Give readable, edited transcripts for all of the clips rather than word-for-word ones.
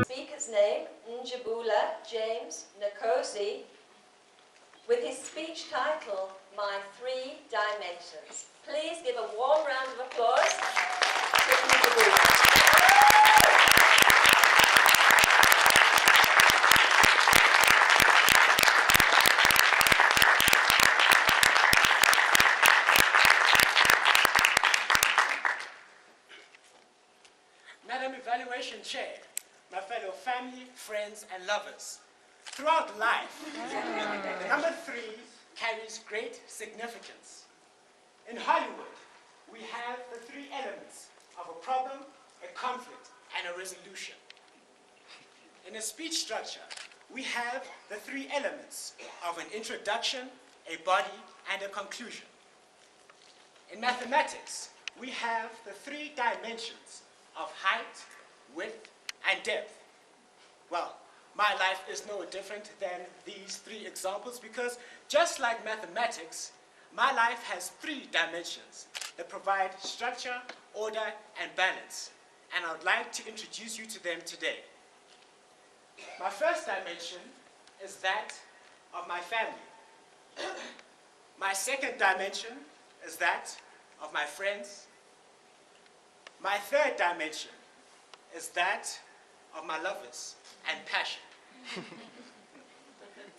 Speaker's name, Njabula James Nkosi, with his speech title, My Three Dimensions. Please give a warm round of applause to Njabula. Madam Evaluation Chair, my fellow family, friends, and lovers. Throughout life, the number 3 carries great significance. In Hollywood, we have the 3 elements of a problem, a conflict, and a resolution. In a speech structure, we have the 3 elements of an introduction, a body, and a conclusion. In mathematics, we have the 3 dimensions of height, width, and depth. Well, my life is no different than these 3 examples because just like mathematics, my life has 3 dimensions that provide structure, order, and balance. And I would like to introduce you to them today. My first dimension is that of my family. My second dimension is that of my friends. My third dimension is that of my lovers and passion.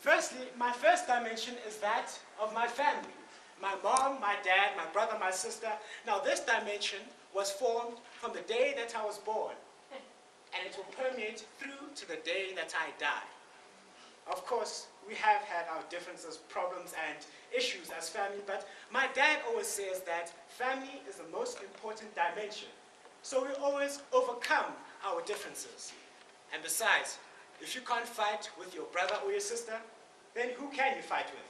Firstly, my first dimension is that of my family. My mom, my dad, my brother, my sister. Now this dimension was formed from the day that I was born, and it will permeate through to the day that I die. Of course, we have had our differences, problems, and issues as family, but my dad always says that family is the most important dimension. So we always overcome our differences. And besides, if you can't fight with your brother or your sister, then who can you fight with?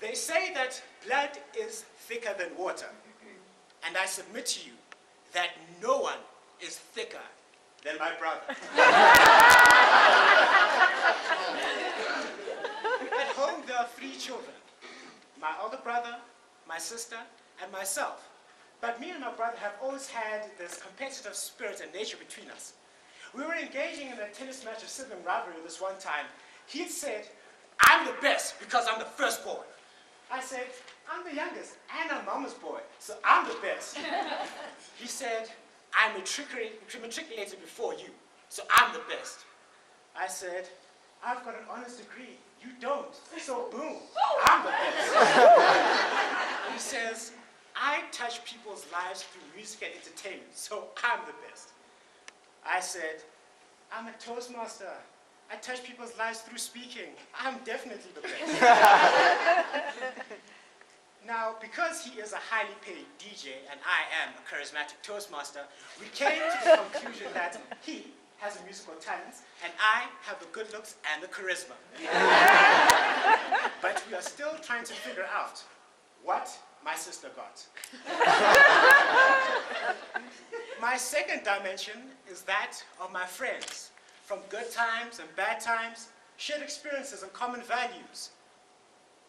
They say that blood is thicker than water. And I submit to you that no one is thicker than my brother. At home, there are 3 children. My older brother, my sister, and myself. But me and my brother have always had this competitive spirit and nature between us. We were engaging in a tennis match of sibling rivalry this one time. He said, I'm the best because I'm the firstborn. I said, I'm the youngest and I'm mama's boy, so I'm the best. He said, I matriculated before you, so I'm the best. I said, I've got an honors degree. You don't, so boom, I'm the best. He says, I touch people's lives through music and entertainment, so I'm the best. I said, I'm a Toastmaster. I touch people's lives through speaking. I'm definitely the best. Now, because he is a highly paid DJ and I am a charismatic Toastmaster, we came to the conclusion that he has a musical talent and I have the good looks and the charisma. But we are still trying to figure out what my sister got. My second dimension is that of my friends. From good times and bad times, shared experiences and common values.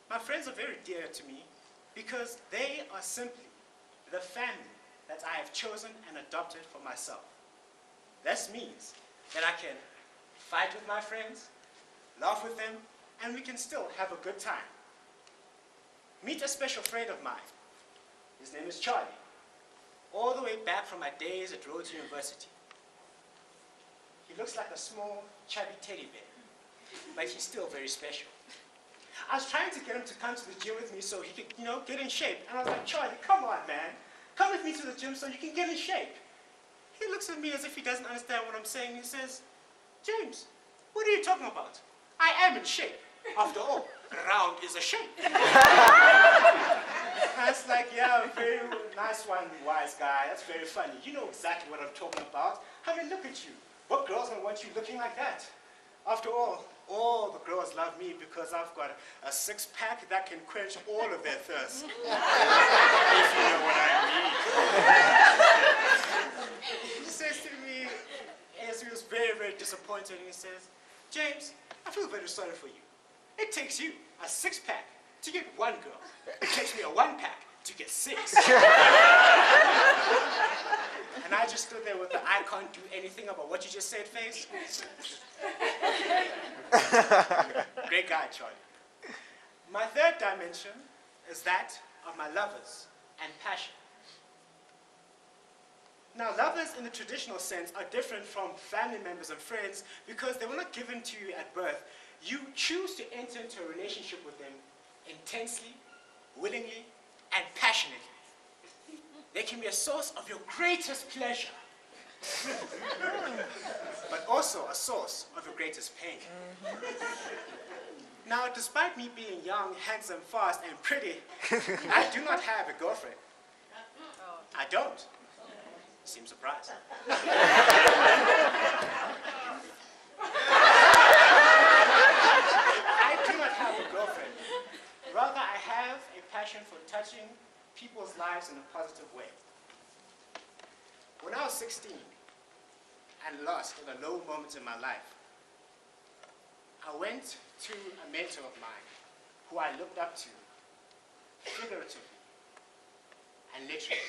My friends are very dear to me because they are simply the family that I have chosen and adopted for myself. This means that I can fight with my friends, laugh with them, and we can still have a good time. Meet a special friend of mine. His name is Charlie. All the way back from my days at Rhodes University. He looks like a small, chubby teddy bear, but he's still very special. I was trying to get him to come to the gym with me so he could, get in shape. And I was like, Charlie, come on, man. Come with me to the gym so you can get in shape. He looks at me as if he doesn't understand what I'm saying. He says, James, what are you talking about? I am in shape. After all, round is a shape. I was like, yeah, very nice one, wise guy. That's very funny. You know exactly what I'm talking about. I mean, look at you. What girls don't want you looking like that? After all the girls love me because I've got a 6-pack that can quench all of their thirst. If you know what I mean. He says to me, as he was very, very disappointed, he says, James, I feel very sorry for you. It takes you a 6-pack to get one girl. It takes me a 1-pack to get 6. And I just stood there with the I can't do anything about what you just said face. Great guy, Charlie. My third dimension is that of my lovers and passion. Now, lovers in the traditional sense are different from family members and friends because they were not given to you at birth. You choose to enter into a relationship with them intensely, willingly, and passionately. They can be a source of your greatest pleasure, but also a source of your greatest pain. Now, despite me being young, handsome, fast, and pretty, I do not have a girlfriend. I don't. Seem surprised. I do not have a girlfriend. Rather, I have a passion for touching people's lives in a positive way. When I was 16 and lost in the low moments in my life, I went to a mentor of mine who I looked up to figuratively and literally.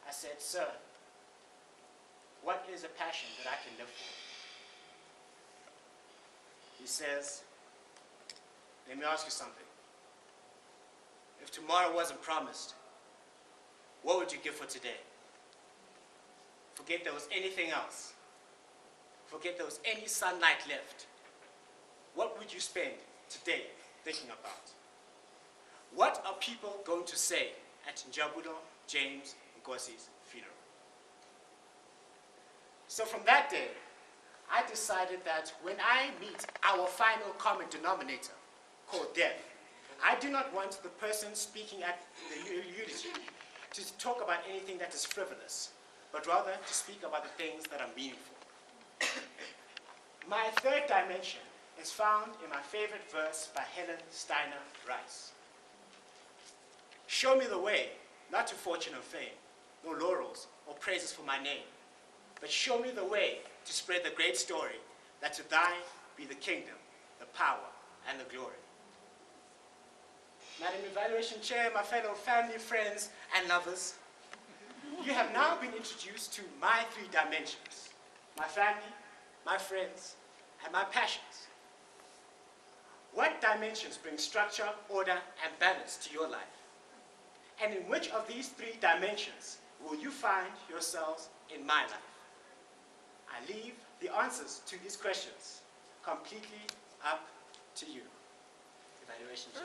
I said, "Sir, what is a passion that I can live for?" He says, "Let me ask you something. If tomorrow wasn't promised, what would you give for today? Forget there was anything else. Forget there was any sunlight left. What would you spend today thinking about? What are people going to say at Njabulo, James, and Nkosi's funeral?" So from that day, I decided that when I meet our final common denominator, called death, I do not want the person speaking at the eulogy to talk about anything that is frivolous, but rather to speak about the things that are meaningful. My third dimension is found in my favorite verse by Helen Steiner Rice. "Show me the way, not to fortune and fame, nor laurels or praises for my name, but show me the way to spread the great story that to thine be the kingdom, the power, and the glory." Madam Evaluation Chair, my fellow family, friends, and lovers, you have now been introduced to my 3 dimensions: my family, my friends, and my passions. What dimensions bring structure, order, and balance to your life? And in which of these 3 dimensions will you find yourselves in my life? I leave the answers to these questions completely up to you. Evaluation Chair.